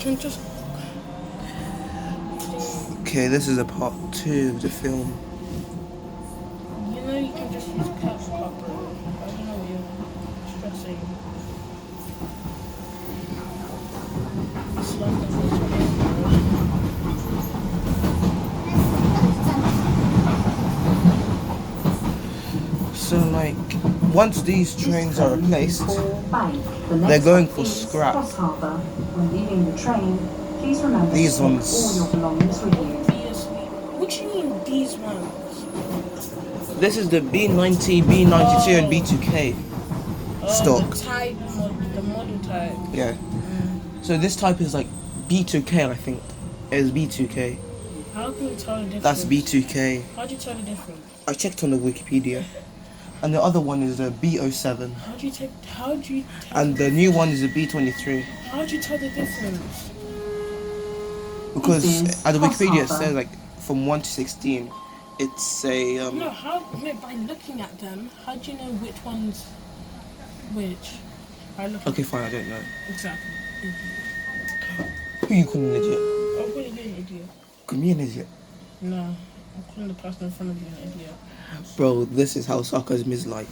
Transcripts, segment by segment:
can just. Okay, this is a part 2 of the film. You know, you can just use caps lock, bro. I don't know what you're stressing. It's London, So like, once these trains are replaced, they're going for scrap. These ones. obviously. What do you mean these ones? This is the B90, B92, and B2K stock. The type, the model type. Yeah. So this type is like B2K, I think. It's B2K. How can you tell the difference? That's B2K. How do you tell the difference? I checked on the Wikipedia. And the other one is the B07. How do you tell And the new one is the B23. How do you tell the difference? Because at the Wikipedia it says like from 1 to 16. It's a No, by looking at them, how do you know which one's which? Okay, fine, I don't know. Exactly. Who you calling an idiot? I'm calling you an idiot. Call me an idiot. No, I'm calling the person in front of you an idiot. Bro, this is how sarcasm is like.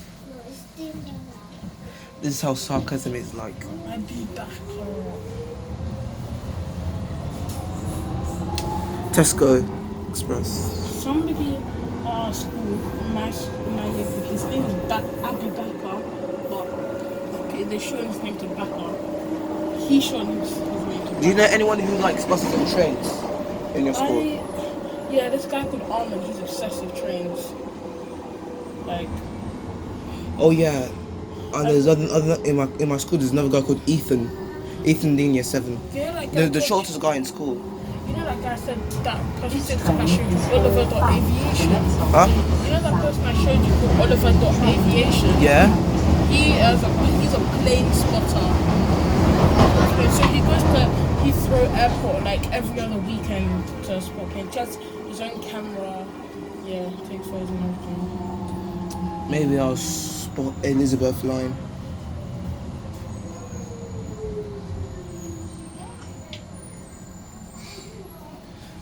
This is how sarcasm is like. I'd be back on. Tesco Express. Somebody asked my year group, his name is Abu Bakar, but okay, they shortened his name to Bakar. He shortened his name to Bakar. Do you know anyone who likes buses and trains in your school? Yeah, this guy called Armin, he's obsessed with trains. Like. Oh yeah, and there's other in my school. There's another guy called Ethan Dean, year 7. Yeah, like the shortest guy in school. You know that guy said that person said to my show you Oliver.aviation? Huh? You know that person I showed you called Oliver.aviation? Yeah. He's a plane spotter. So he goes to Heathrow Airport like every other weekend to spot planes. Just his own camera. Yeah, takes photos and everything. Maybe I'll spot Elizabeth line.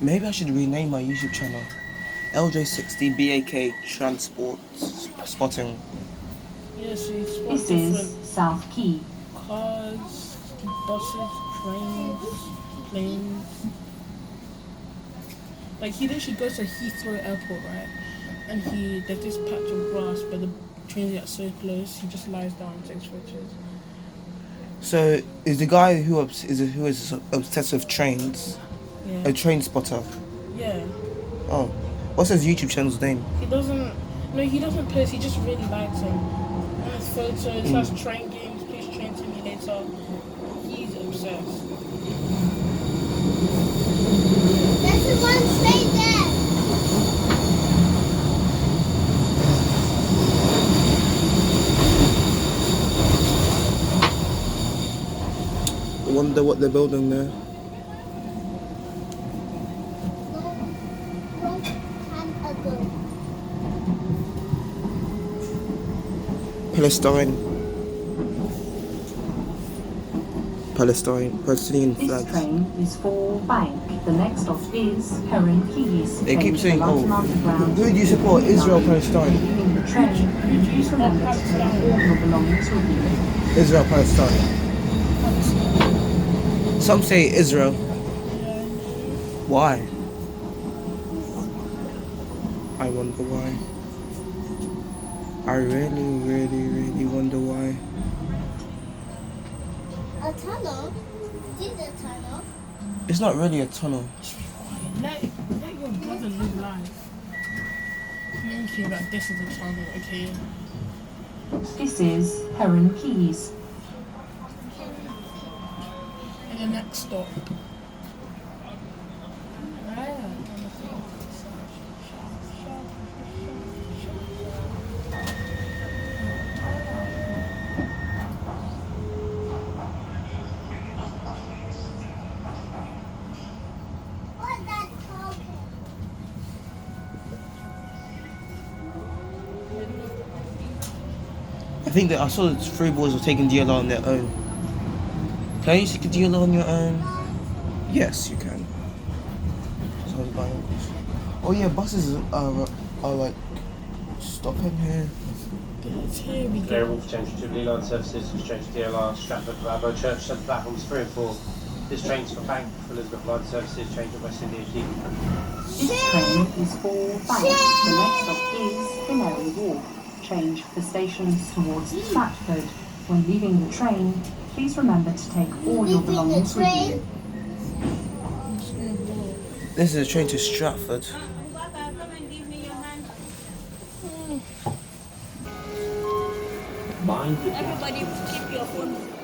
Maybe I should rename my YouTube channel LJ60BAK Transport Spotting. Yes, so you spot This different is South Key. cars, buses, trains, planes. Like he literally goes to Heathrow Airport, right? And there's this patch of grass, but the trains get so close, he just lies down and takes photos. So is the guy who is obsessed with trains Yeah. a train spotter? Yeah. Oh, what's his YouTube channel's name? He doesn't post, he just really likes him. On his photos, has train games, plays train simulator. He's obsessed. That's the one stay there. I wonder what they're building there. Long time ago. Palestinian This flags. train is for Bank. The next stop is Heron Keys. They keep saying, oh, Underground. who do you support, Israel, Palestine? Leaving the train, please remember to take all your belongings with you. Israel, Palestine. Some say Israel. Why? I wonder why. I really, really, really wonder why. A tunnel? Is it a tunnel? It's not really a tunnel. Let your brother live life. Thinking that this is a tunnel, okay? This is Heron Keys. And the next stop. What's that called? I think that I saw that 3 boys were taking DLR on their own. Can you take a DLR on your own? Yes, you can. So the binoculars. Oh yeah, buses are like stopping here. Here we Canary go. Wharf change to Blue Line services, change to DLR, Stratford, Bravo Church, Centre platforms 3 and 4. This train's for Bank, for Elizabeth Line services, change at West India Quay. This train is for Bank. The next stop is Canary Wharf. Change for stations towards Stratford. When leaving the train, please remember to take all your Leaving the belongings with train? you. This is a train to Stratford. Mind the gap. Everybody keep your phone.